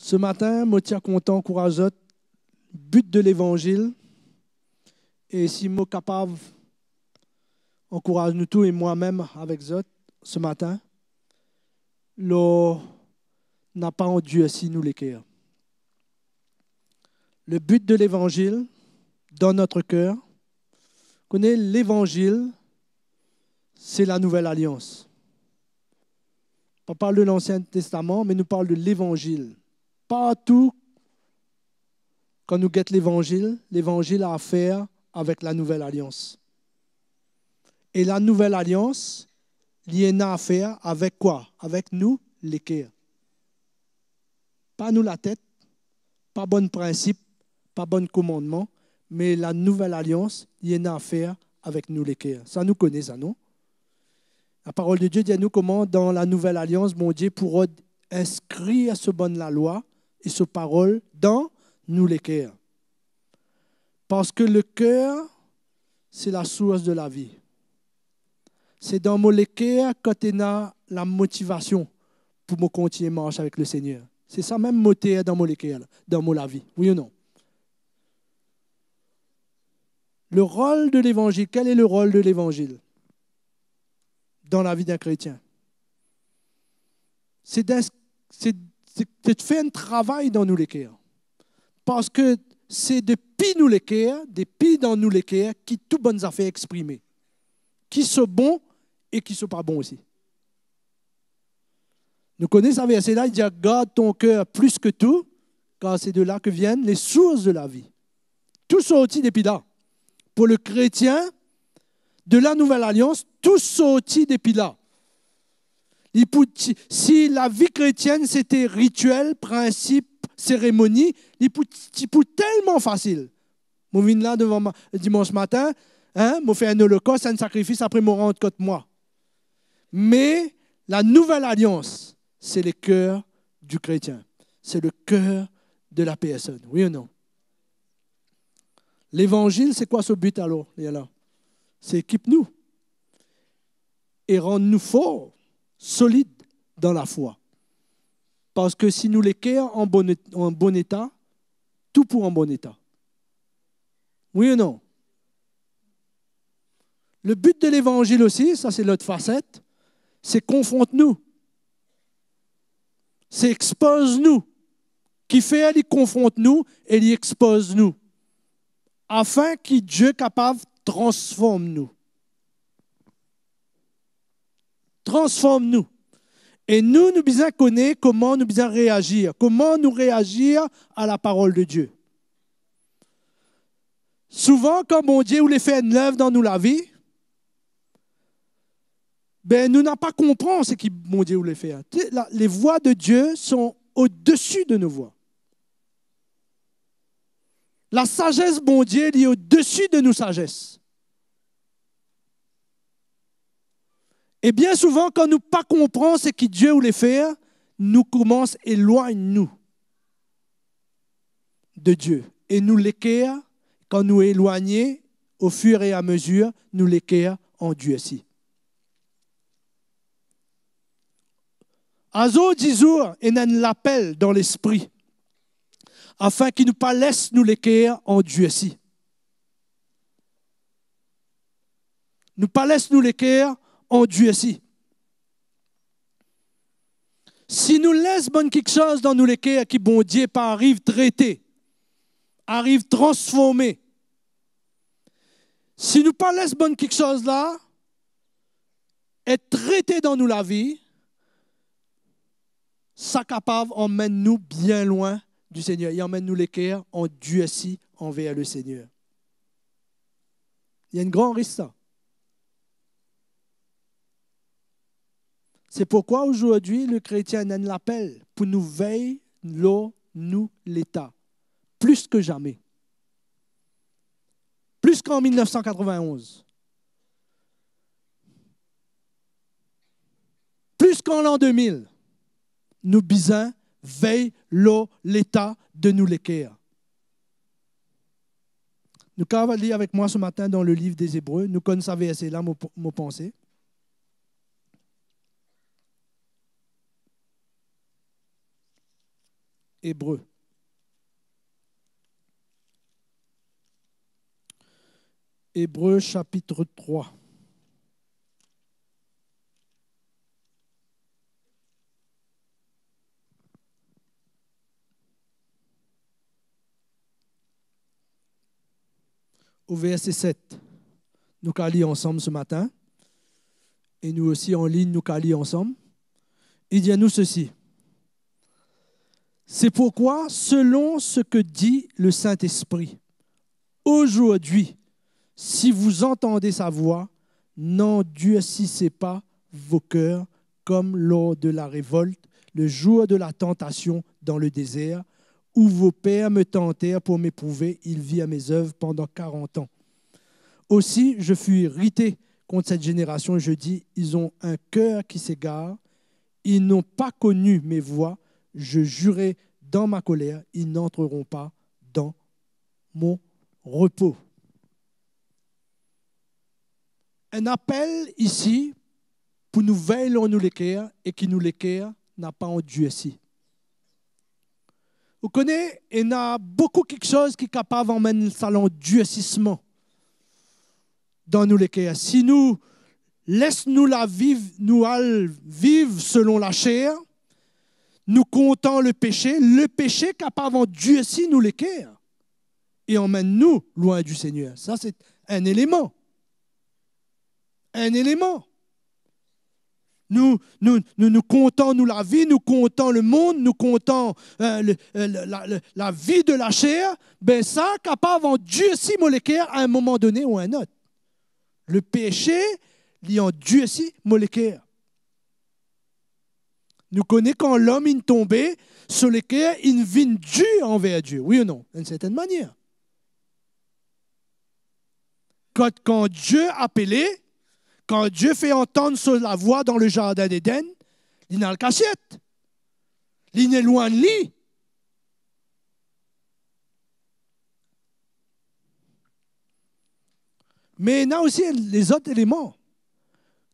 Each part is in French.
Ce matin, je suis content, courageux, but de l'évangile. Et si je suis capable, encourage nous tous et moi-même avec Zot ce matin, n'a pas en Dieu si nous l'équerre. Le but de l'évangile dans notre cœur, connaît l'évangile, c'est la nouvelle alliance. On parle de l'Ancien Testament, mais nous parle de l'évangile. Partout, quand nous guettons l'évangile a affaire avec la nouvelle alliance. Et la nouvelle alliance, il y a affaire avec quoi? Avec nous, l'équerre. Pas nous la tête, pas bon principe, pas bon commandement, mais la nouvelle alliance, il y a affaire avec nous, l'équerre. Ça nous connaît, ça, non? La parole de Dieu dit à nous comment, dans la nouvelle alliance, mon Dieu pourra inscrire ce bonne la loi et ce parole dans nous, l'équerre. Parce que le cœur, c'est la source de la vie. C'est dans mon l'équerre que tu as la motivation pour me continuer à marcher avec le Seigneur. C'est ça même moteur dans mon l'équerre, dans mon la vie. Oui ou non? Le rôle de l'évangile, quel est le rôle de l'évangile dans la vie d'un chrétien? C'est de faire un travail dans nous l'équerre. Parce que c'est depuis nous l'équerre, depuis dans nous l'équerre, qui tout bonnes affaires exprimées. Qui sont bons et qui ne sont pas bons aussi. Nous connaissons ce verset-là, il dit « Garde ton cœur plus que tout, car c'est de là que viennent les sources de la vie. » Tout sorti depuis là. Pour le chrétien, de la nouvelle alliance, tout sorti depuis là. Si la vie chrétienne, c'était rituel, principe, cérémonie, c'est tellement facile. Je viens là devant dimanche matin, je fais un holocauste, un sacrifice, après je rentre contre moi. Mais la nouvelle alliance, c'est le cœur du chrétien. C'est le cœur de la personne. Oui ou non? L'évangile, c'est quoi ce but alors? C'est équipe-nous et rendre-nous forts, solides dans la foi. Parce que si nous l'équerrons en bon état, tout pour en bon état. Oui ou non? Le but de l'évangile aussi, ça c'est l'autre facette, c'est confronte-nous. C'est expose-nous. Qui fait, il confronte-nous et il expose-nous. Afin que Dieu capable transforme-nous. Transforme-nous. Et nous devons connaître comment nous devons réagir. Comment nous réagir à la parole de Dieu. Souvent, quand mon Dieu voulait faire une œuvre dans nous la vie, nous n'avons pas compris ce que mon Dieu voulait faire. Les voies de Dieu sont au-dessus de nos voies. La sagesse, mon Dieu, est au-dessus de nos sagesses. Et bien souvent, quand nous ne pas comprenons ce que Dieu voulait faire, nous commençons à éloigner de Dieu. Et nous l'équerrons, quand nous éloignons, au fur et à mesure, nous l'équerrons en Dieu aussi. Azo disons, et un l'appel dans l'esprit, afin qu'il ne pas laisse nous l'équerre en Dieu aussi. Nous pas laisse nous l'équerre en Dieu aussi. Si nous laisse bonne quelque chose dans nous l'équerre qui bon Dieu pas arrive traiter, arrive transformer. Si nous pas laisse bonne quelque chose là, être traité dans nous la vie, ça capable emmène nous bien loin du Seigneur. Il emmène nous l'équerre en Dieu aussi envers le Seigneur. Il y a une grande risque ça. C'est pourquoi aujourd'hui le chrétien a l'appel pour nous veiller nous l'État. Plus que jamais. Plus qu'en 1991. Plus qu'en l'an 2000. Nous bisons veille l'État de nous l'équerre. Nous allons lire avec moi ce matin dans le livre des Hébreux. Nous connaissons verset là, mon pensée. Hébreux. Hébreux chapitre 3. Au verset 7. Nous allons lire ensemble ce matin. Et nous aussi en ligne, nous allons lire ensemble. Il dit à nous ceci. C'est pourquoi, selon ce que dit le Saint-Esprit, aujourd'hui, si vous entendez sa voix, n'endurcissez pas vos cœurs comme lors de la révolte, le jour de la tentation dans le désert, où vos pères me tentèrent pour m'éprouver, ils virent mes œuvres pendant 40 ans. Aussi, je fus irrité contre cette génération et je dis, ils ont un cœur qui s'égare, ils n'ont pas connu mes voies, je jurai dans ma colère, ils n'entreront pas dans mon repos. Un appel ici pour nous veiller nous les cœurs et qui nous les cœurs n'a pas endurci. Vous connaissez, il y a beaucoup quelque chose qui est capable d'emmener ça l'endurcissement dans nous les cœurs. Si nous laissons-nous la vivre, nous vivre selon la chair, nous comptons le péché est capable d'endurcir nous les cœurs et emmène-nous loin du Seigneur. Ça, c'est un élément. Un élément. Nous comptons nous la vie, nous comptons le monde, nous comptons la vie de la chair, ben ça, capable d'endurcir mon cœur à un moment donné ou à un autre. Le péché, il endurcit mon cœur. Nous connaissons quand l'homme est tombé sur le cœur, il vient dur envers Dieu. Oui ou non? D'une certaine manière. Quand Dieu a appelé, quand Dieu fait entendre la voix dans le jardin d'Éden, il n'a le cachette. Il est loin de lui. Mais il y a aussi les autres éléments.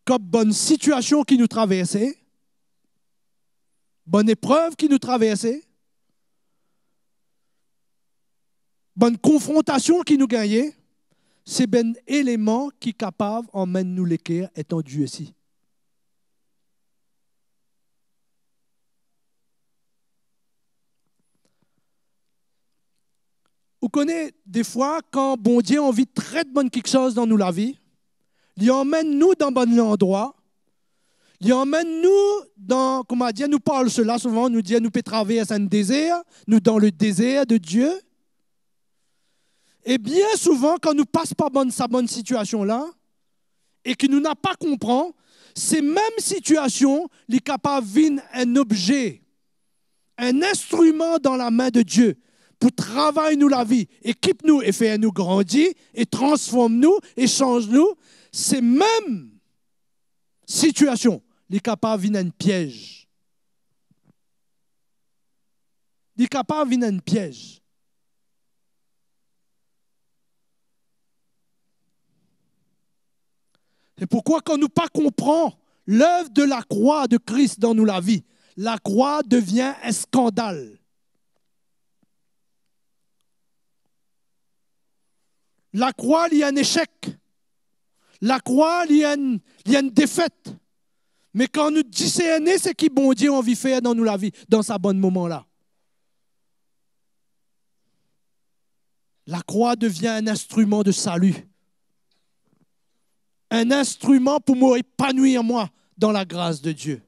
Comme bonne situation qui nous traversait, bonne épreuve qui nous traversait, bonne confrontation qui nous gagnait, c'est un élément qui est capable d'emmener nous les cœurs étant Dieu ici. Vous connaissez des fois quand bon Dieu a envie de très bonne quelque chose dans nous la vie, il emmène nous dans un bon endroit, il emmène nous dans, comment dire, nous parle cela souvent, nous dit nous peut traverser un désert, nous dans le désert de Dieu. Et bien souvent, quand nous passons par sa bonne situation-là, et que nous n'a pas compris, ces mêmes situations, les capables viennent un objet, un instrument dans la main de Dieu pour travailler nous la vie, équipe nous et faire nous grandir, et transforme nous, et change nous. Ces mêmes situations, les capables viennent un piège. Les capables viennent un piège. C'est pourquoi quand nous pas comprenons l'œuvre de la croix de Christ dans nous la vie, la croix devient un scandale. La croix, il y a un échec. La croix, il y a une défaite. Mais quand nous discernons ce qui bon Dieu envie de faire dans nous la vie, dans sa bonne moment-là. La croix devient un instrument de salut. Un instrument pour m'épanouir moi dans la grâce de Dieu.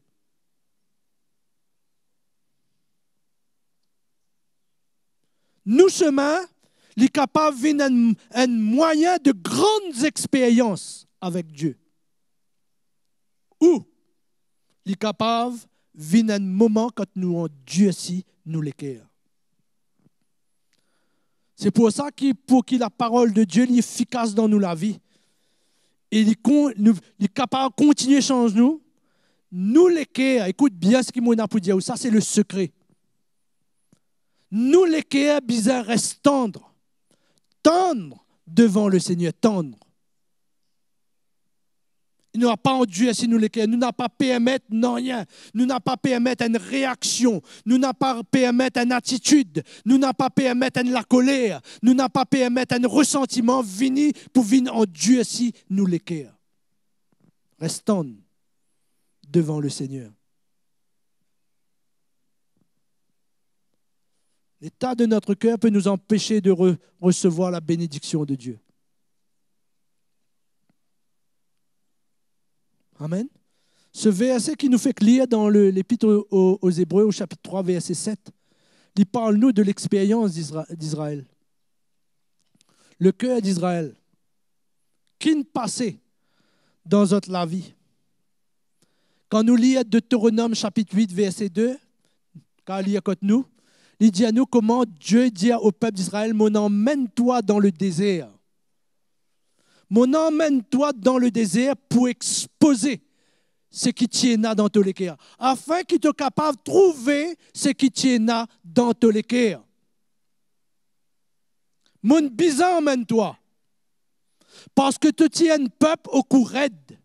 Nous chemins, les capables viennent un moyen de grandes expériences avec Dieu. Ou les capables viennent un moment quand nous en Dieu si nous les cœurs. C'est pour ça pour que la parole de Dieu est efficace dans nous la vie. Et il est capable de continuer à changer nous. Nous les cœurs, écoute bien ce qu'il m'a pour dire, ça c'est le secret. Nous les cœurs, bizarre, reste tendre devant le Seigneur, tendre. Il n'a pas endurci nous les cœurs. Nous n'a pas permettre non rien. Nous n'a pas permettre une réaction. Nous n'a pas permettre une attitude. Nous n'a pas permettre une la colère. Nous n'a pas permettre un ressentiment vini pour venir endurci nous les cœurs. Restons devant le Seigneur. L'état de notre cœur peut nous empêcher de recevoir la bénédiction de Dieu. Amen. Ce verset qui nous fait lire dans l'Épître aux Hébreux, au chapitre 3, verset 7, il parle nous de l'expérience d'Israël. Le cœur d'Israël, qui ne passait dans notre vie. Quand nous lisons Deutéronome chapitre 8, verset 2, quand il lit à nous, il dit à nous comment Dieu dit au peuple d'Israël, mon emmène-toi dans le désert. Mon emmène-toi dans le désert pour exposer ce qui tient dans tous les cœurs, afin qu'il soit capable de trouver ce qui tient dans tous les cœurs. Mon bizarre emmène-toi, parce que tu tiens un peuple au cou raide.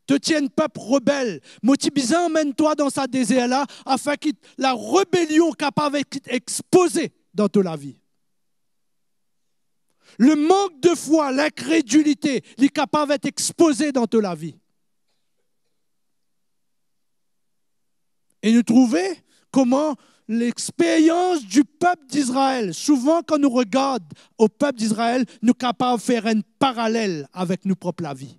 Tu tiens un peuple rebelle. Motibizan emmène-toi dans ce désert-là afin que la rébellion capable d'être exposée dans toute la vie. Le manque de foi, l'incrédulité, est capable d'être exposé dans toute la vie. Et nous trouvons comment l'expérience du peuple d'Israël, souvent quand nous regardons au peuple d'Israël, nous sommes capables de faire un parallèle avec nos propres vies.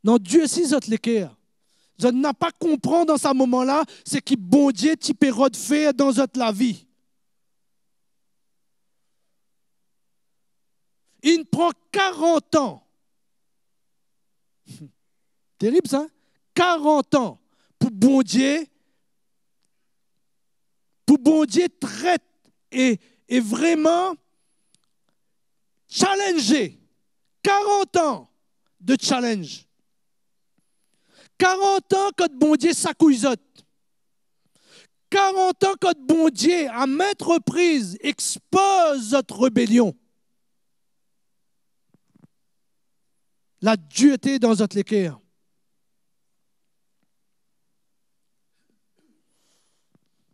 Non, Dieu si zot les cœurs. Je n'ai pas compris dans ce moment-là ce qui bon Dieu type Hérode fait dans la vie. Il prend 40 ans. Terrible ça. 40 ans pour bon Dieu traite et vraiment challenger. 40 ans de challenge. 40 ans que bon Dieu s'accouisote. 40 ans que bon Dieu, à maintes reprises, expose notre rébellion. La dureté dans notre cœur.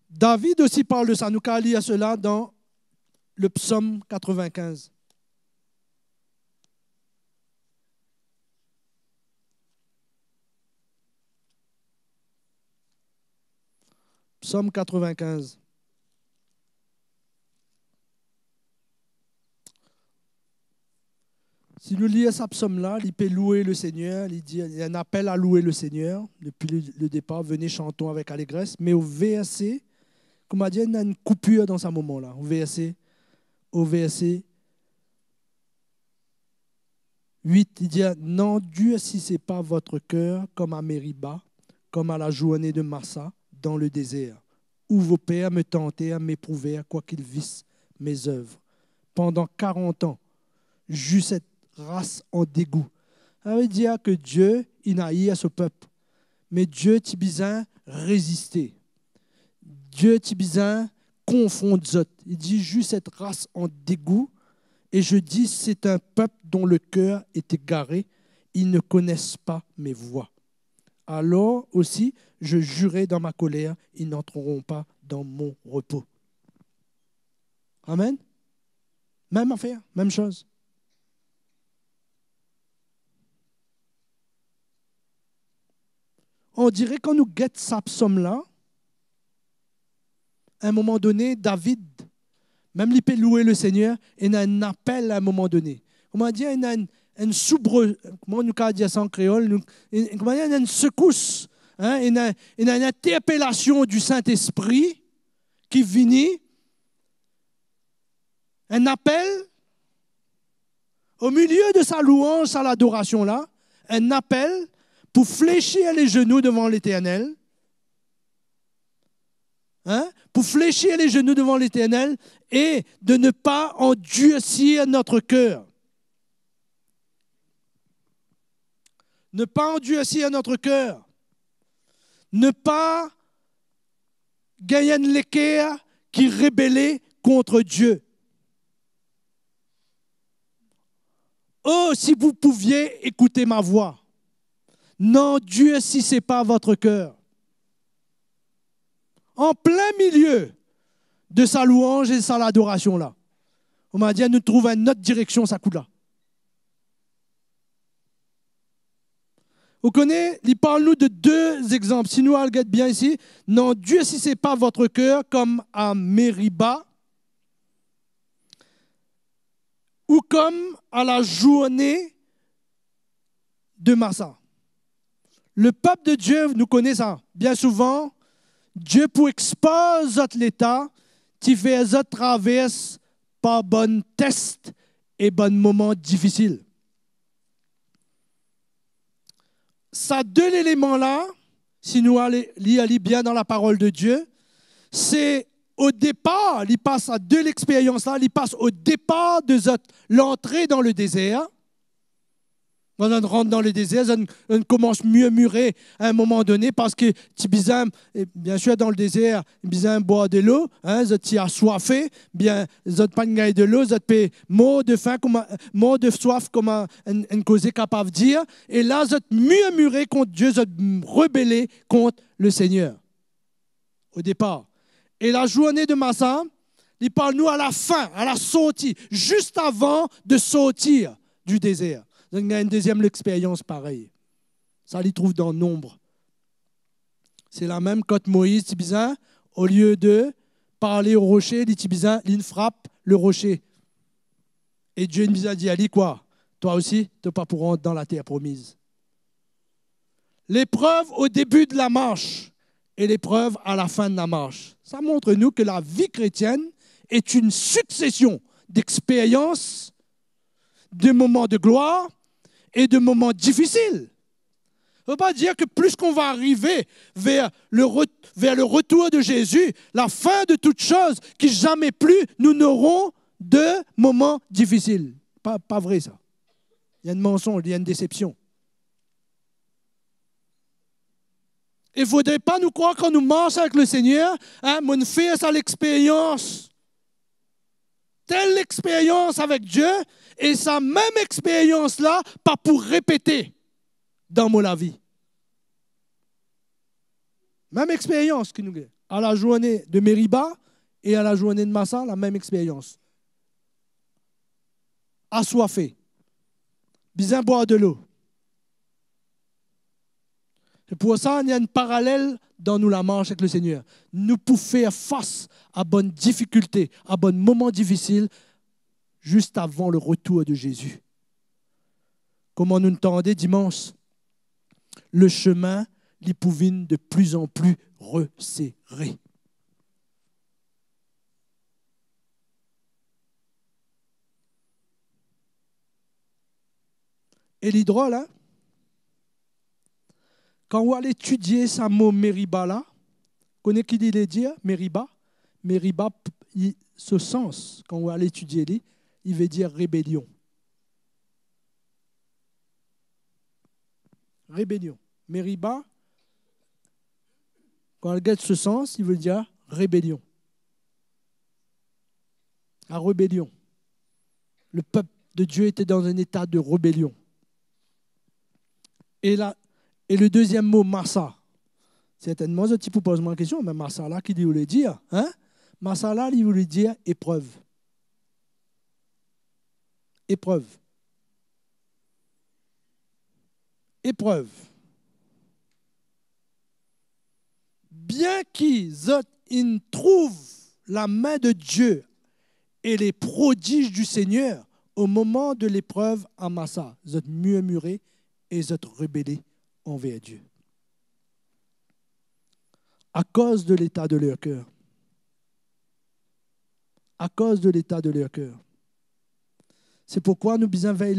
David aussi parle de ça. Nous allons lire cela dans le psaume 95. Psaume 95. Si nous lisons ce psaume-là, il peut louer le Seigneur, il y a un appel à louer le Seigneur. Depuis le départ, venez chantons avec allégresse. Mais au verset, comme on dit, il y a une coupure dans ce moment-là. Au verset 8, il dit, non, Dieu, si ce n'est pas votre cœur, comme à Mériba, comme à la journée de Massa, dans le désert, où vos pères me tentèrent, m'éprouvèrent, quoiqu'ils vissent mes œuvres. Pendant 40 ans, j'eus cette race en dégoût. Ça veut dire que Dieu, il n'a eu à ce peuple. Mais Dieu, t'y besoin résister. Dieu, t'y besoin confondre. Il dit, j'eus cette race en dégoût. Et je dis, c'est un peuple dont le cœur est égaré. Ils ne connaissent pas mes voies. Alors aussi, je jurai dans ma colère, ils n'entreront pas dans mon repos. Amen. Même affaire, même chose. On dirait qu'on nous guette ce psaume-là, à un moment donné, David, même il peut louer le Seigneur, il a un appel à un moment donné. Comment dire, il a une soubre, comment nous dire ça en créole, comment dire, il a une secousse, hein, il a une interpellation du Saint-Esprit qui vient, un appel au milieu de sa louange, à l'adoration-là, un appel pour fléchir les genoux devant l'Éternel, hein, pour fléchir les genoux devant l'Éternel et de ne pas endurcir notre cœur. Ne pas endurcir notre cœur. Ne pas gagner l'équerre qui rébellait contre Dieu. Oh, si vous pouviez écouter ma voix. N'endurcissez pas votre cœur. En plein milieu de sa louange et de sa adoration là. On m'a dit, nous trouvons une autre direction, ça coûte là. Vous connaissez, il parle nous de deux exemples. Si nous regardons bien ici, n'endurcissez pas votre cœur comme à Mériba ou comme à la journée de Massa. Le peuple de Dieu, nous connaissons ça. Bien souvent, Dieu pour exposer l'état, qui fait traverse par bon test et bon moment difficile. Ces deux éléments-là, si nous allons bien dans la parole de Dieu, c'est au départ, il passe à deux l'expérience-là, il passe au départ de l'entrée dans le désert. Quand on rentre dans le désert, on commence mieux mûrer à un moment donné parce que bien sûr dans le désert, on boit de l'eau, on est assoiffé, bien, on pas de l'eau, on peut mort de faim, mort de soif, comme un cause capable de dire. Et là, on est mieux mûré contre Dieu, on est rebellé contre le Seigneur. Au départ. Et la journée de Massa, il parle nous à la fin, à la sortie, juste avant de sortir du désert. Il y a une deuxième expérience pareille. Ça, il trouve dans Nombre. C'est la même quand Moïs, au lieu de parler au rocher, il frappe le rocher. Et Dieu nous a dit, Ali, quoi? Toi aussi, tu n'es pas pour rentrer dans la terre promise. L'épreuve au début de la marche et l'épreuve à la fin de la marche. Ça montre nous que la vie chrétienne est une succession d'expériences, de moments de gloire, et de moments difficiles. Ça ne veut pas dire que plus qu'on va arriver vers le retour de Jésus, la fin de toute chose, qui jamais plus nous n'aurons de moments difficiles. Pas vrai ça. Il y a un mensonge, il y a une déception. Il ne faudrait pas nous croire quand nous marchons avec le Seigneur, on fait ça l'expérience. Telle expérience avec Dieu, et sa même expérience-là, pas pour répéter dans mon vie. Même expérience que nous avons. À la journée de Mériba et à la journée de Massa, la même expérience. Assoiffé. Bien boire de l'eau. Et pour ça, il y a un parallèle dans nous la marche avec le Seigneur. Nous pouvons faire face à bonnes difficultés, à bons moments difficiles, juste avant le retour de Jésus. Comme on nous entendait dimanche, le chemin, il pouvait de plus en plus resserré. Et l'hydrole, hein? Quand on va étudier ce mot Mériba là, vous connaissez qui il dit Mériba? Mériba, ce sens, quand on va l'étudier, il veut dire rébellion. Rébellion. Mériba, quand on regarde ce sens, il veut dire rébellion. La rébellion. Le peuple de Dieu était dans un état de rébellion. Et le deuxième mot, Massa. Certainement, ce type pose ma question, mais Massa là, qui voulait dire, hein? Massa là, il voulait dire épreuve. Épreuve. Épreuve. Bien qu'ils trouvent la main de Dieu et les prodiges du Seigneur au moment de l'épreuve à Massa, ils ont murmuré et ils ont rebellé envers Dieu. À cause de l'état de leur cœur. À cause de l'état de leur cœur. C'est pourquoi nous besoin veiller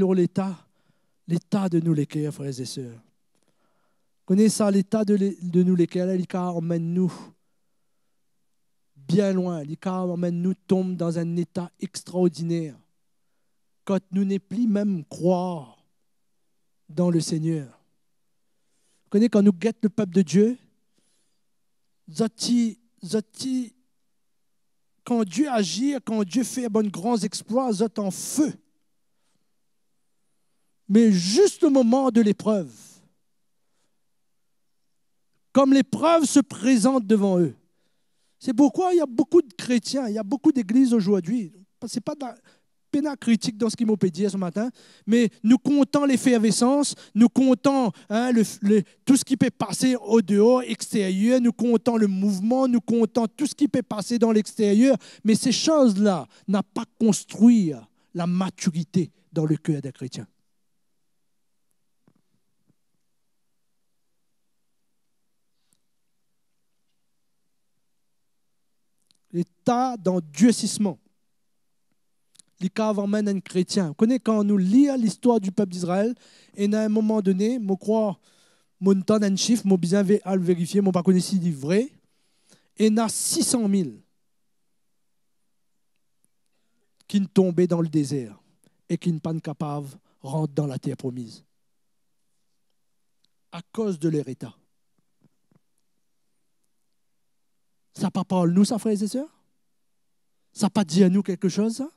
l'état de nous les cœurs, frères et sœurs. Connaissez ça, l'état de nous les cœurs, il emmène nous bien loin, il emmène nous tomber dans un état extraordinaire. Quand nous n'est plus même croire dans le Seigneur. Vous connaissez quand nous guettons le peuple de Dieu, quand Dieu agit, quand Dieu fait de grands exploits, ils sont en feu. mais juste au moment de l'épreuve. Comme l'épreuve se présente devant eux. C'est pourquoi il y a beaucoup de chrétiens, il y a beaucoup d'églises aujourd'hui. Ce n'est pas de la peine critique dans ce qu'ils m'ont dit ce matin, mais nous comptons l'effervescence, nous comptons tout ce qui peut passer au dehors, extérieur, nous comptons le mouvement, nous comptons tout ce qui peut passer dans l'extérieur, mais ces choses-là n'ont pas construit la maturité dans le cœur des chrétiens. L'état d'endurcissement. Les cas emmène un chrétien. Vous connaissez quand nous lisons l'histoire du peuple d'Israël, et à un moment donné, je crois, mon temps d'un chiffre, je bien à le vérifier, je ne sais pas si c'est vrai, et il y a 600 000 qui sont tombés dans le désert et qui ne sont pas capables de rentrer dans la terre promise. À cause de leur état. Ça ne parle nous, ça, frères et sœurs? Ça n'a pas dit à nous quelque chose, ça?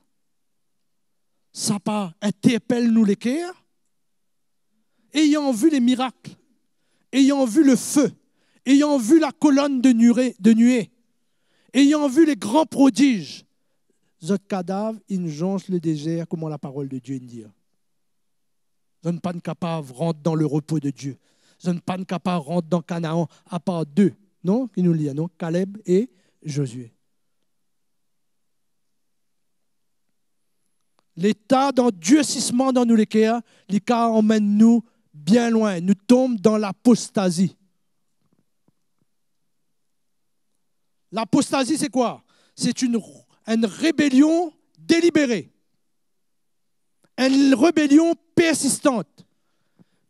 Ça n'a pas interpellé nous les cœurs? Ayant vu les miracles, ayant vu le feu, ayant vu la colonne de nuée, ayant vu les grands prodiges, votre cadavre, il jonche le désert, comme la parole de Dieu dit. Vous n'êtes pas capable de rentrer dans le repos de Dieu. Vous n'êtes pas capable de rentrer dans Canaan, à part deux, non? Qui nous lit, non? Caleb et Josué. L'état d'endurcissement dans nous les cœurs, les cas emmène nous bien loin. Nous tombons dans l'apostasie. L'apostasie, c'est quoi? C'est une rébellion délibérée. Une rébellion persistante.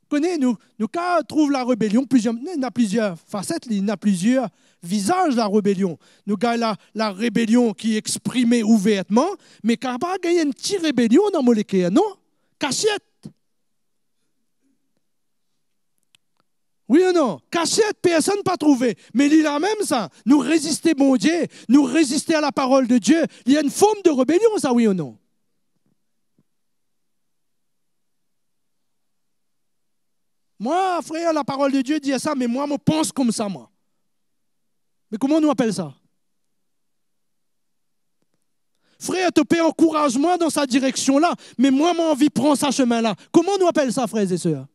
Nous, quand on trouve la rébellion, il y a plusieurs facettes, il y a plusieurs visages de la rébellion. Nous avons la rébellion qui est exprimée ouvertement, mais quand on a une petite rébellion dans le cœur, non? Cachette. Oui ou non? Cachette, personne n'a pas trouvé. Mais il a même ça. Nous résister, bon Dieu, nous résister à la parole de Dieu. Il y a une forme de rébellion, ça, oui ou non? Moi, frère, la parole de Dieu dit ça, mais moi, je pense comme ça, moi. Mais comment on nous appelle ça? Frère, te paie encouragement dans sa direction-là, mais moi, mon envie prend ce chemin-là. Comment on nous appelle ça, frères et sœurs?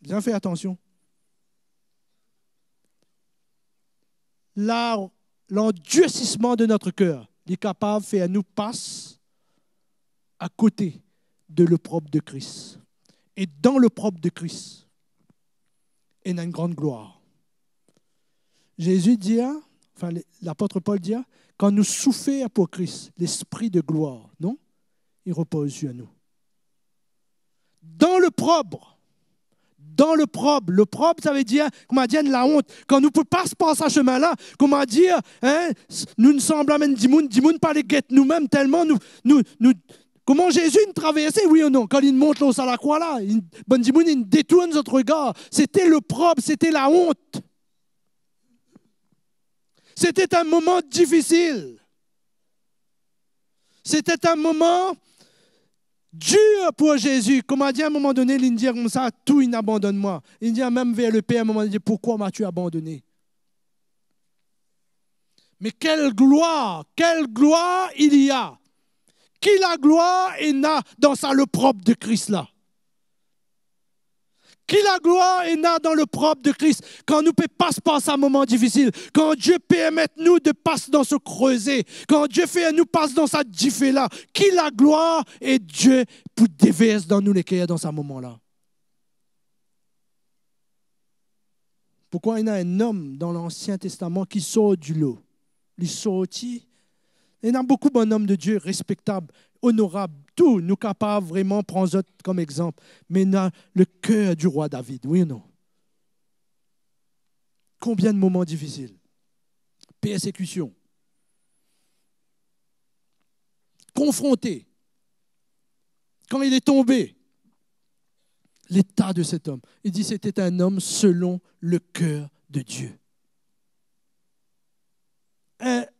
Bien fait attention. L'endurcissement de notre cœur est capable de faire nous passer à côté de l'opprobre de Christ. Et dans l'opprobre de Christ, il y a une grande gloire. Jésus dit, enfin l'apôtre Paul dit, quand nous souffrons pour Christ, l'esprit de gloire, non? Il repose sur nous. Dans l'opprobre, l'opprobre, ça veut dire, comment dire, la honte. Quand nous ne pouvons pas se passer à ce chemin-là, comment dire, nous ne semblons même dimoun pas les guettes nous-mêmes tellement nous comment Jésus nous traversait, oui ou non? Quand il monte à la croix là, il détourne notre regard. C'était l'opprobre, c'était la honte. C'était un moment difficile. C'était un moment dur pour Jésus. Comme a dit à un moment donné, il dit comme ça, tout il abandonne-moi. Il dit même vers le Père, à un moment donné, pourquoi m'as-tu abandonné? Mais quelle gloire il y a. Qui la gloire est née dans ça le propre de Christ là? Qui la gloire est née dans le propre de Christ? Quand nous ne pouvons pas se passer un moment difficile, quand Dieu permet nous de passer dans ce creuset, quand Dieu fait nous passer dans cette diffé là, qui la gloire est Dieu pour déverser dans nous les cœurs dans ce moment-là? Pourquoi il y a un homme dans l'Ancien Testament qui sort du lot? Il sortit. Il y a beaucoup de bonhommes de Dieu respectables, honorables, tout, nous capables vraiment prendre ça comme exemple. Mais on a le cœur du roi David, oui ou non? Combien de moments difficiles? Persécution. Confronté. Quand il est tombé, l'état de cet homme. Il dit c'était un homme selon le cœur de Dieu.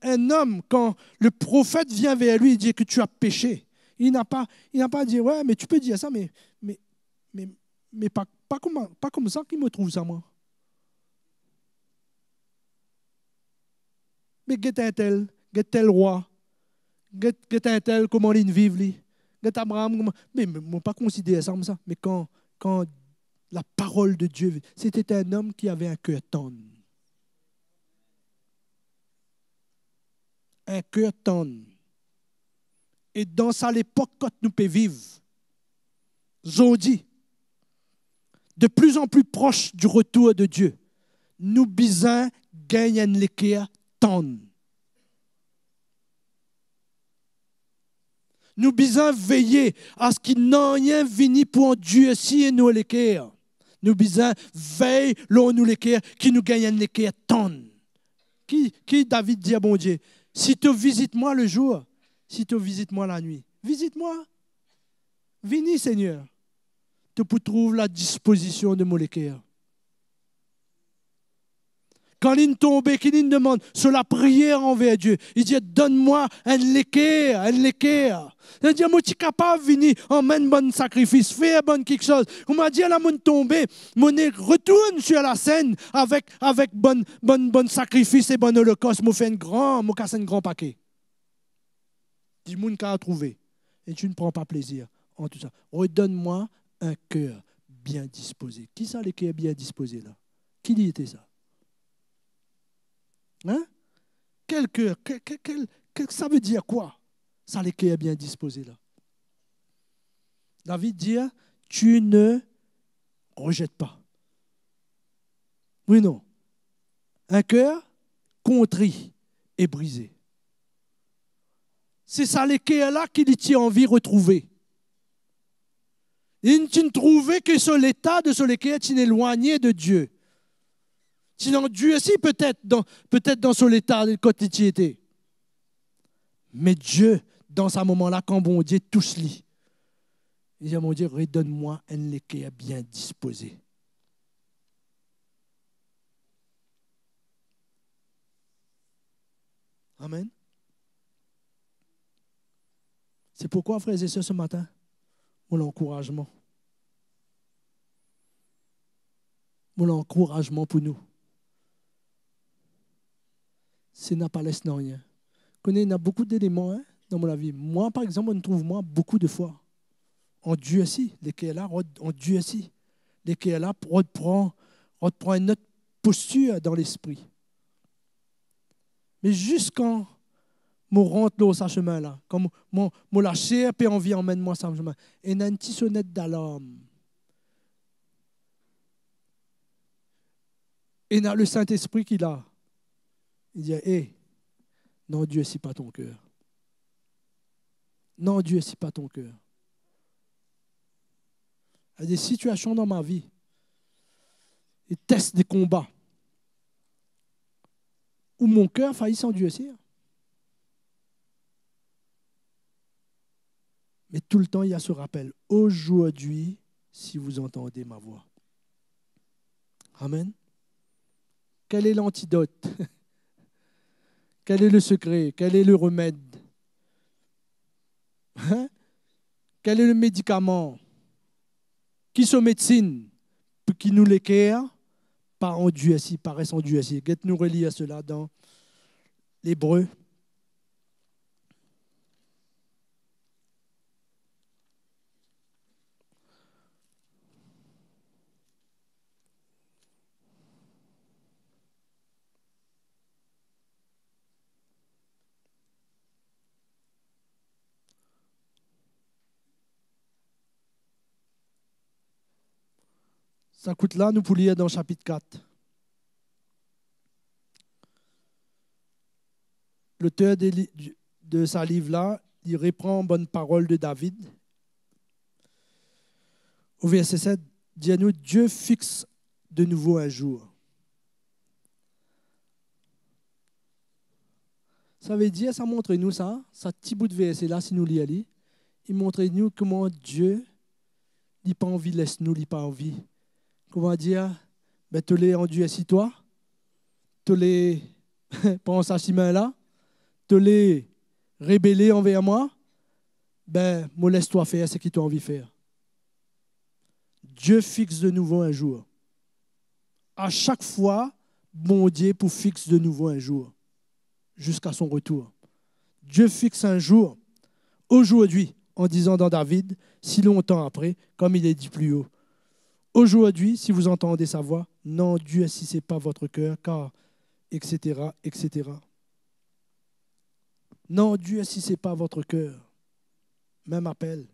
Un homme, quand le prophète vient vers lui, il dit que tu as péché. Il n'a pas dit, ouais, mais tu peux dire ça, mais, mais pas comme ça qu'il me trouve ça, moi. Mais get tel roi, get un tel, comment il vit, lui. Get Abraham, comment... Mais je ne pas considérer ça comme ça. Mais quand la parole de Dieu, c'était un homme qui avait un cœur tendre. Un cœur tendre. Et dans ça, l'époque, quand nous pouvons vivre, aujourd'hui, de plus en plus proche du retour de Dieu, nous besoin gagner un cœur tendre. Nous besoin veiller à ce qu'il n'en rien vini pour Dieu si et nous les cœurs. Nous besoin veiller l'on nous les cœurs qui nous gagne un cœur tendre. Qui David dit à bon Dieu, si tu visites moi le jour, si tu visites moi la nuit, visite-moi. Vini Seigneur. Tu peux trouver la disposition de mon cœur. Quand il tombe, qu'il demande sur la prière envers Dieu, il dit, donne-moi un l'équerre. Il dit, moi, tu es capable de venir, emmène un bon sacrifice, fais un bon quelque chose. On m'a dit, là, mon tombé, mon retourne sur la scène avec bon sacrifice et bon holocauste, moi, fais moi, casse un grand paquet. Dis, mon cas à trouver. Et tu ne prends pas plaisir en tout ça. Redonne-moi un cœur bien disposé. Qui ça, les cœurs bien disposés, là? Qui dit était ça? Hein? Quel cœur? Ça veut dire quoi? Ça, les cœurs bien disposés là. David dit, tu ne rejettes pas. Oui, non. Un cœur contrit et brisé. C'est ça, les cœurs là qu'il tient envie de retrouver. Et tu ne trouvais que sur l'état de ce cœur, tu n'éloigné de Dieu. Sinon, Dieu aussi peut-être dans son état quand il était. Mais Dieu, dans ce moment-là, quand bon Dieu touche lui, il dit, mon Dieu, redonne-moi un cœur bien disposé. Amen. C'est pourquoi, frères et sœurs, ce matin, mon encouragement. Mon encouragement pour nous. C'est n'a pas laissé rien. Il y a beaucoup d'éléments dans mon vie. Moi, par exemple, on trouve beaucoup de fois. En Dieu aussi, les qui est là, en Dieu aussi. Les qui est là, reprend une autre posture dans l'esprit. Mais jusqu'en je rentre dans ce chemin-là, comme mon la chair et envie emmène-moi ça chemin. Et il y a une petite sonnette d'alarme. Et il y a le Saint-Esprit qui est là. Il dit, hé, non, Dieu, c'est pas ton cœur. Non, Dieu, c'est pas ton cœur. Il y a des situations dans ma vie, des tests, des combats, où mon cœur faillit s'endurcir. Mais tout le temps, il y a ce rappel. Aujourd'hui, si vous entendez ma voix. Amen. Quel est l'antidote? Quel est le secret? Quel est le remède? Hein? Quel est le médicament? Qui sont médecine? Qui nous l'équerre? Pas en Dieu ici, paraissent en Dieu ici. Nous relie à cela dans l'Hébreu. Ça coûte là, nous pour lire dans le chapitre 4. L'auteur de sa livre-là, il reprend bonne parole de David. Au verset 7, dit à nous, Dieu fixe de nouveau un jour. Ça veut dire, ça montre nous ça petit bout de verset-là, si nous lisons, il montre nous comment Dieu n'a pas envie, laisse-nous, il n'a pas envie. Comment dire, ben, tu l'es rendu assis toi, tu l'es, pense à ces mains-là, tu l'es rébellé envers moi, ben, moi laisse-toi faire ce qu'il t'a envie de faire. Dieu fixe de nouveau un jour. À chaque fois, bon Dieu pour fixe de nouveau un jour, jusqu'à son retour. Dieu fixe un jour, aujourd'hui, en disant dans David, si longtemps après, comme il est dit plus haut. Aujourd'hui, si vous entendez sa voix, n'endurcissez pas votre cœur, car, etc., etc. N'endurcissez pas votre cœur. Même appel.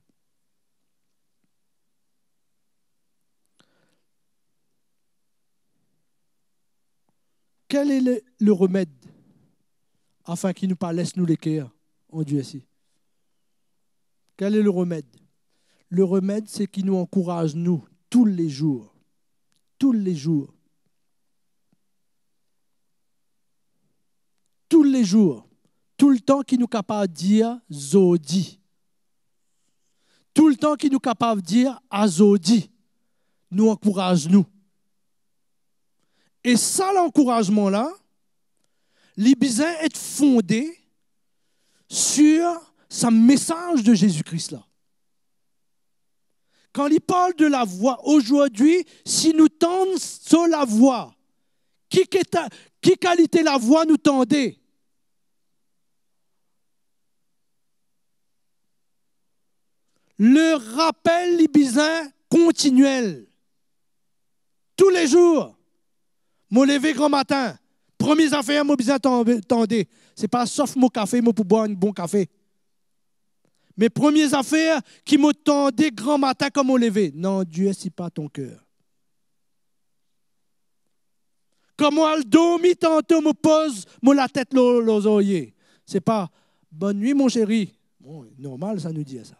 Quel est le remède afin qu'il nous pas laisse nous l'équerre en Dieu ici? Quel est le remède? Le remède, c'est qu'il nous encourage, nous, tous les jours. Tous les jours. Tous les jours. Tout le temps qu'il nous est capable de dire Zodi. Tout le temps qu'il nous est capable de dire Azodi. Nous encourage, nous. Et ça, l'encouragement-là, l'Ibizin est fondé sur ce message de Jésus-Christ là. Quand il parle de la voix, aujourd'hui, si nous tendons sur la voix, qui qualité la voix nous tendez? Le rappel l'Ibizin continuel. Tous les jours. Mon lever grand matin. Premières affaires, mon bizarre tendez. Ce n'est pas sauf mon café, moi pour boire un bon café. Mes premières affaires qui me tendaient grand matin comme au lever. Non, Dieu, si pas ton cœur. Comme moi, le dormi tantôt, me pose la tête aux oreillers. Ce n'est pas bonne nuit, mon chéri. Bon, normal, ça nous dit ça.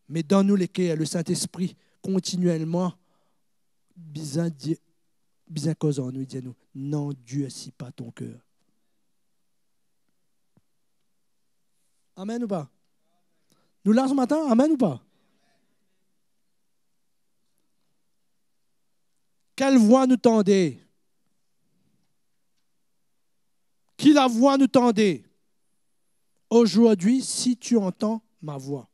Mais dans nous, les cœurs, le Saint-Esprit, continuellement, bizarre cause en nous, il dit à nous, non, Dieu, si pas ton cœur. Amen ou pas? Nous là ce matin, amen ou pas? Quelle voix nous tendez? Qui la voix nous tendez? Aujourd'hui, si tu entends ma voix.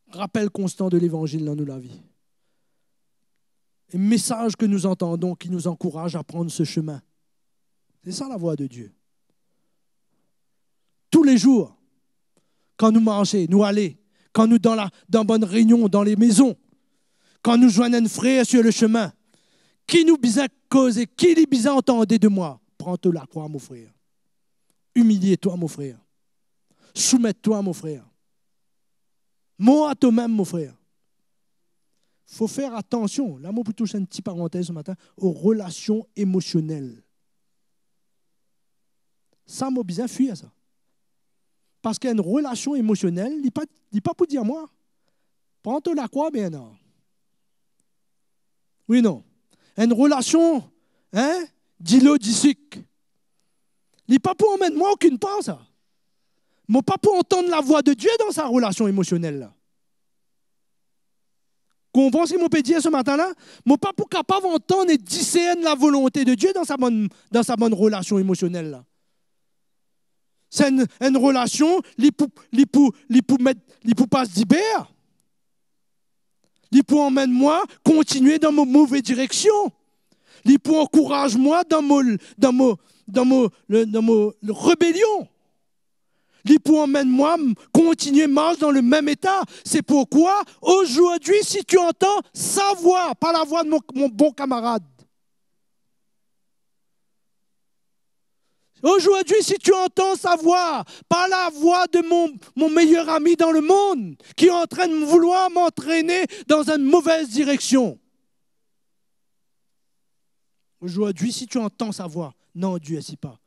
Rappel constant de l'Évangile dans la vie. Un message que nous entendons qui nous encourage à prendre ce chemin. C'est ça la voix de Dieu. Tous les jours, quand nous marchons, nous allons, quand nous dans bonne réunion, dans les maisons, quand nous joignons un frère sur le chemin, qui nous bisa causer, qui les bisa entendez de moi? Prends-toi la croix, mon frère. Humilie-toi, mon frère. Soumets-toi, mon frère. Moi à toi-même, mon frère. Il faut faire attention, là, moi, pour toucher une petite parenthèse ce matin, aux relations émotionnelles. Ça m'a bien fui à ça. Parce qu'il y a une relation émotionnelle, il n'est pas pour dire moi. Prends-toi la croix, bien non. Oui, non. Une relation, dilodique. Il n'est pas pour emmener moi aucune part, ça. Mais pas pour entendre la voix de Dieu dans sa relation émotionnelle. Là. Comprends ce que je peux dire ce matin-là? Mais pas pour capable d'entendre et discerner la volonté de Dieu dans sa bonne relation émotionnelle. Là. C'est une relation, il ne pas se libérer. Il peut emmener moi continuer dans ma mauvaise direction. Il peut encourager moi dans ma rébellion. Il peut emmener moi continuer marche dans le même état. C'est pourquoi aujourd'hui, si tu entends sa voix, pas la voix de mon bon camarade. Aujourd'hui, si tu entends sa voix, pas la voix de mon meilleur ami dans le monde, qui est en train de vouloir m'entraîner dans une mauvaise direction. Aujourd'hui, si tu entends sa voix, non, Dieu n'est pas.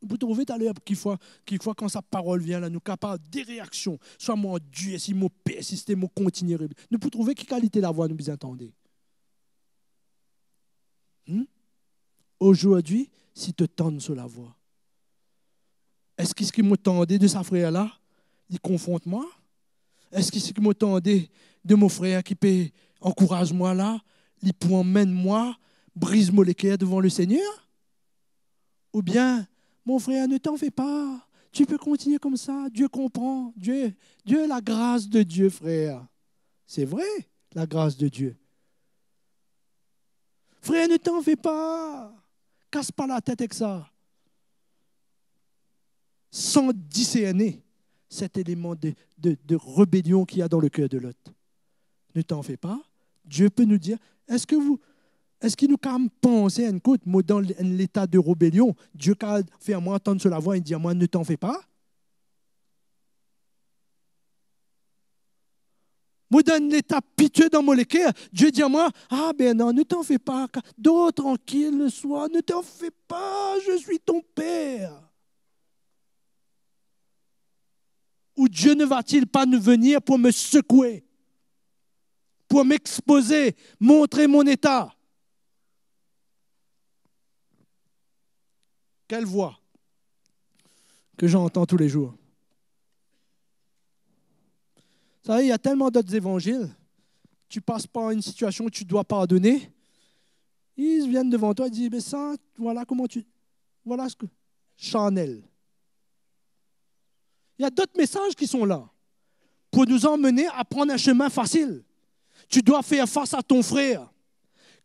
Vous trouvez tout à l'heure qu'il faut quand sa parole vient, là, nous capables des réactions. Soit mon Dieu, si mon persister, mon continuer. Nous pouvons trouver quelle qualité la voix nous vous entendez. Aujourd'hui, si te tends sur la voix, est-ce que ce qui m'attendait de sa frère là, il confronte moi? Est-ce que ce qui m'attendait de mon frère qui peut encourage moi là, il peut emmène moi, brise-moi les cœurs devant le Seigneur? Ou bien, mon frère, ne t'en fais pas. Tu peux continuer comme ça. Dieu comprend. Dieu la grâce de Dieu, frère. C'est vrai, la grâce de Dieu. Frère, ne t'en fais pas. Casse pas la tête avec ça. Sans discerner cet élément de rébellion qu'il y a dans le cœur de l'autre. Ne t'en fais pas. Dieu peut nous dire, est-ce qu'il nous quand même penser à une côte, moi dans l'état de rébellion, Dieu a fait à moi entendre sur la voix et dire à moi, ne t'en fais pas. Moi dans l'état piteux dans mon cœur, Dieu dit à moi, ah ben non, ne t'en fais pas, dors tranquille, sois, ne t'en fais pas, je suis ton Père. Ou Dieu ne va-t-il pas nous venir pour me secouer, pour m'exposer, montrer mon état? Quelle voix que j'entends tous les jours. Vous savez, il y a tellement d'autres évangiles. Tu passes par une situation où tu dois pardonner. Ils viennent devant toi et disent, mais ça, voilà comment tu... Voilà ce que... Chanel. Il y a d'autres messages qui sont là pour nous emmener à prendre un chemin facile. Tu dois faire face à ton frère.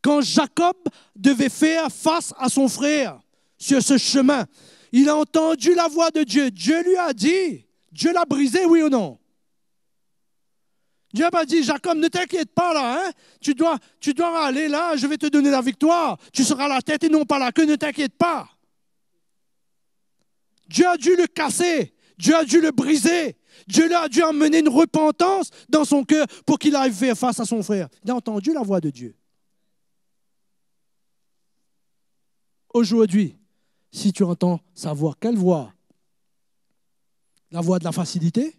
Quand Jacob devait faire face à son frère sur ce chemin, il a entendu la voix de Dieu. Dieu lui a dit, Dieu l'a brisé, oui ou non? Dieu m'a dit, Jacob, ne t'inquiète pas là, hein? Tu dois aller là, je vais te donner la victoire. Tu seras la tête et non pas la queue, ne t'inquiète pas. Dieu a dû le casser, Dieu a dû le briser. Dieu a dû emmener une repentance dans son cœur pour qu'il aille faire face à son frère. Il a entendu la voix de Dieu. Aujourd'hui, si tu entends sa voix, quelle voix? La voix de la facilité?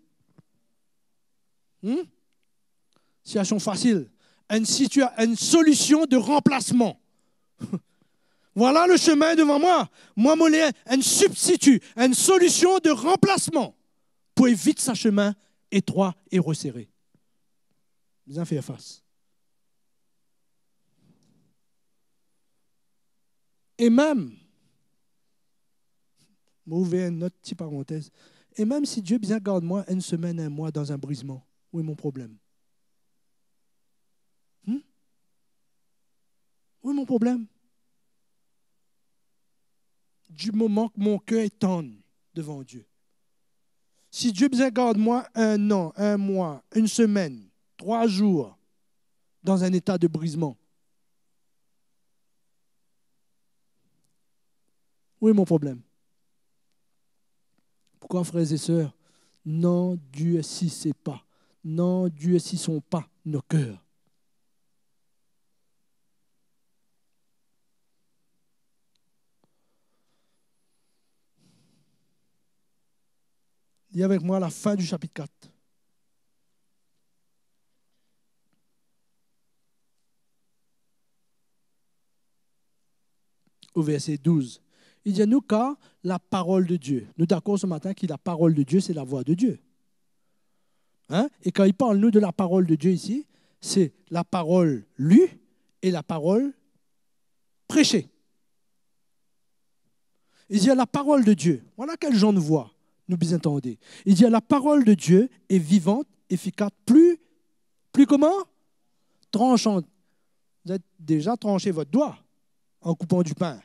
Situation facile. Une solution de remplacement. Voilà le chemin devant moi. Moi, un substitut, une solution de remplacement pour éviter ce chemin étroit et resserré. Bien faire face. Et même, je vais ouvrir une autre petite parenthèse, et même si Dieu bien garde moi une semaine, un mois dans un brisement, où est mon problème? Où est mon problème? Du moment que mon cœur est tendre devant Dieu. Si Dieu bien garde moi un an, un mois, une semaine, 3 jours dans un état de brisement, où est mon problème? Pourquoi, frères et sœurs, n'endurcissez pas, n'endurcissons pas nos cœurs. Lis avec moi la fin du chapitre 4. Au verset 12. Il dit à nous car la parole de Dieu. Nous d'accord ce matin que la parole de Dieu, c'est la voix de Dieu. Hein? Et quand il parle nous de la parole de Dieu ici, c'est la parole lue et la parole prêchée. Il dit à la parole de Dieu. Voilà quel genre de voix. Nous bien entendez. Il dit, la parole de Dieu est vivante, efficace, plus comment? Tranchante. Vous avez déjà tranché votre doigt en coupant du pain.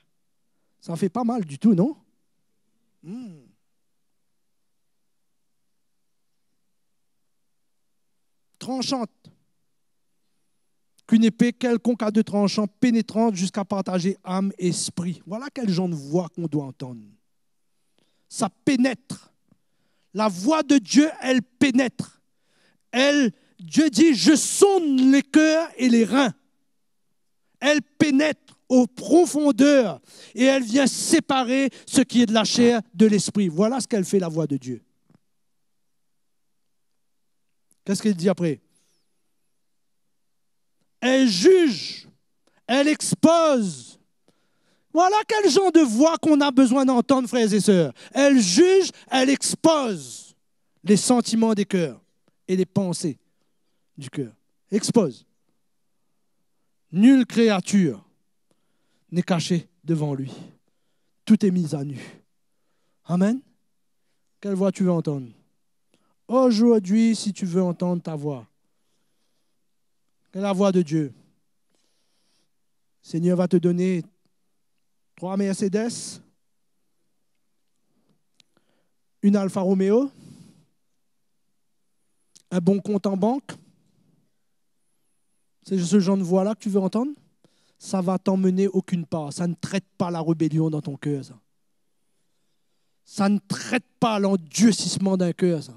Ça fait pas mal du tout, non? Tranchante. Qu'une épée quelconque à 2 tranchants, pénétrante jusqu'à partager âme et esprit. Voilà quel genre de voix qu'on doit entendre. Ça pénètre. La voix de Dieu, elle pénètre. Dieu dit, je sonde les cœurs et les reins. Elle pénètre aux profondeurs et elle vient séparer ce qui est de la chair de l'esprit. Voilà ce qu'elle fait, la voix de Dieu. Qu'est-ce qu'il dit après? Elle juge, elle expose. Voilà quel genre de voix qu'on a besoin d'entendre, frères et sœurs. Elle juge, elle expose les sentiments des cœurs et les pensées du cœur. Expose. Nulle créature n'est cachée devant lui. tout est mis à nu. Amen. Quelle voix tu veux entendre? Aujourd'hui, si tu veux entendre ta voix, quelle est la voix de Dieu? Le Seigneur va te donner 3 Mercedes, une Alfa Romeo, un bon compte en banque. C'est ce genre de voix-là que tu veux entendre? Ça va t'emmener aucune part. Ça ne traite pas la rébellion dans ton cœur, ça. Ça ne traite pas l'endurcissement d'un cœur, ça.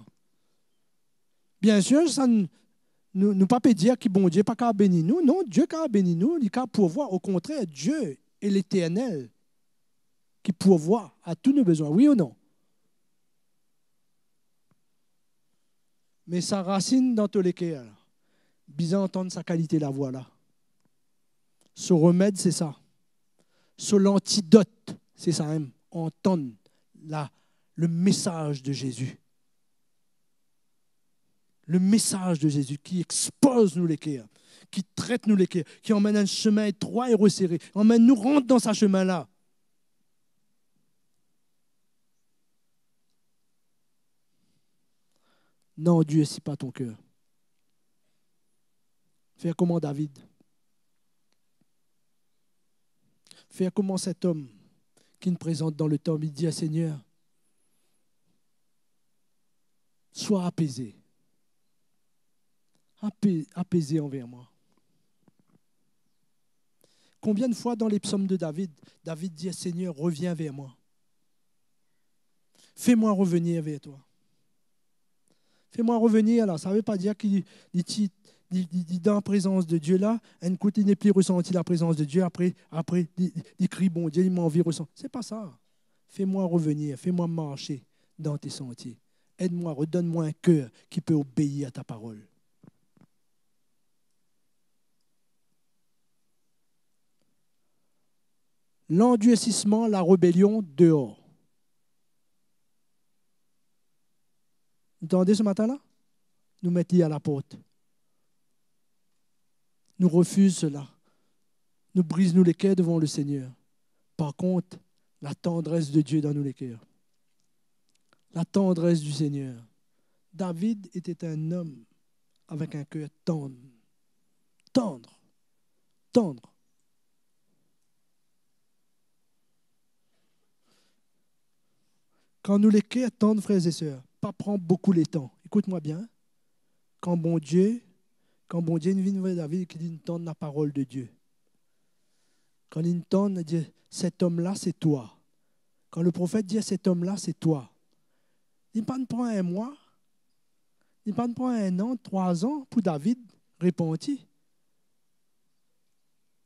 Bien sûr, ça ne nous pas peut dire que bon Dieu pas qu'à bénir nous. Non, Dieu qu'à bénir nous, il qu'à pourvoir. Au contraire, Dieu est l'Éternel qui pourvoit à tous nos besoins. Oui ou non? Mais sa racine dans tous les cœurs. Bien entendre sa qualité, la voix là. Ce remède, c'est ça. Ce l'antidote, c'est ça même. Entendre le message de Jésus. Le message de Jésus qui expose nous les cœurs, qui traite nous les cœurs, qui emmène un chemin étroit et resserré, emmène nous rentre dans ce chemin-là. Non, Dieu, si pas ton cœur. Fais comment David. Fais comment cet homme qui nous présente dans le temps, il dit à Seigneur, sois apaisé. Apaisé envers moi. Combien de fois dans les psaumes de David, David dit à Seigneur, reviens vers moi. Fais-moi revenir vers toi. Fais-moi revenir là. Ça ne veut pas dire qu'il dit dans la présence de Dieu là, un coup, il n'est plus ressenti la présence de Dieu. Après il crie, bon Dieu, il m'a envie de ressentir. Ce n'est pas ça. Fais-moi revenir, fais-moi marcher dans tes sentiers. Aide-moi, redonne-moi un cœur qui peut obéir à ta parole. L'endurcissement, la rébellion, dehors. Vous entendez ce matin-là? Nous mettons à la porte. Nous refusons cela. Nous brisons les cœurs devant le Seigneur. Par contre, la tendresse de Dieu dans nous les cœurs. La tendresse du Seigneur. David était un homme avec un cœur tendre. Tendre. Tendre. Quand nous les cœurs tendres, frères et sœurs, pas prendre beaucoup le temps. Écoute-moi bien. Quand bon Dieu nous vient vers David qui dit nous tendre la parole de Dieu. Quand il nous tend, il dit cet homme-là, c'est toi. Quand le prophète dit cet homme-là, c'est toi. Il ne prend pas un mois, il ne prend pas un an, 3 ans pour David repentir.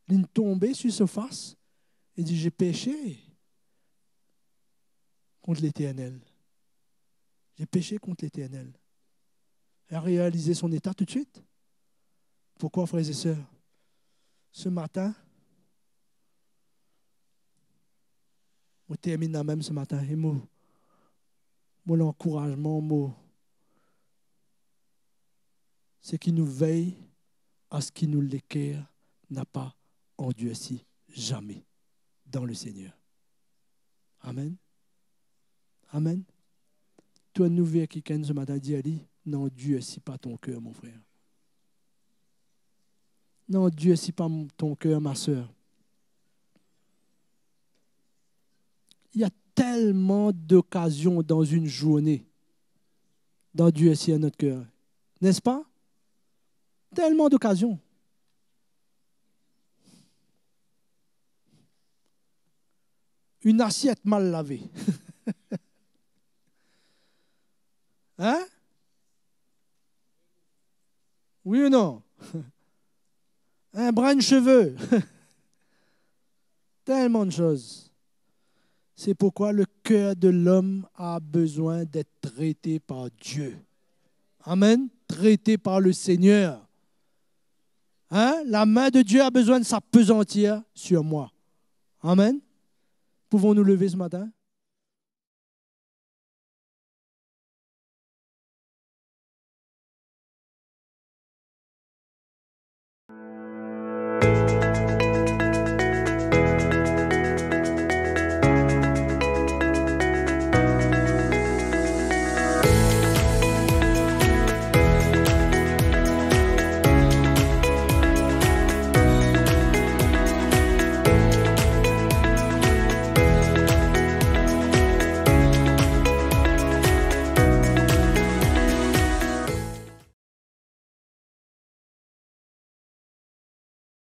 Il est tombé sur sa face et dit j'ai péché contre l'Éternel. J'ai péché contre l'Éternel. Il a réalisé son état tout de suite. Pourquoi, frères et sœurs? Ce matin, on termine la même ce matin. Et mon encouragement, c'est qu'il nous veille à ce qu'il nous l'équerre n'a pas endurci jamais dans le Seigneur. Amen. Amen. Toi, nous verrons quelqu'un ce matin dit Ali, non, Dieu, si pas ton cœur, mon frère. Non, Dieu, si pas ton cœur, ma soeur. Il y a tellement d'occasions dans une journée dans Dieu si à notre cœur. N'est-ce pas? Tellement d'occasions. Une assiette mal lavée. Hein? Oui ou non? Un brin de cheveux. Tellement de choses. C'est pourquoi le cœur de l'homme a besoin d'être traité par Dieu. Amen. Traité par le Seigneur. Hein? La main de Dieu a besoin de s'appesantir sur moi. Amen. Pouvons-nous lever ce matin?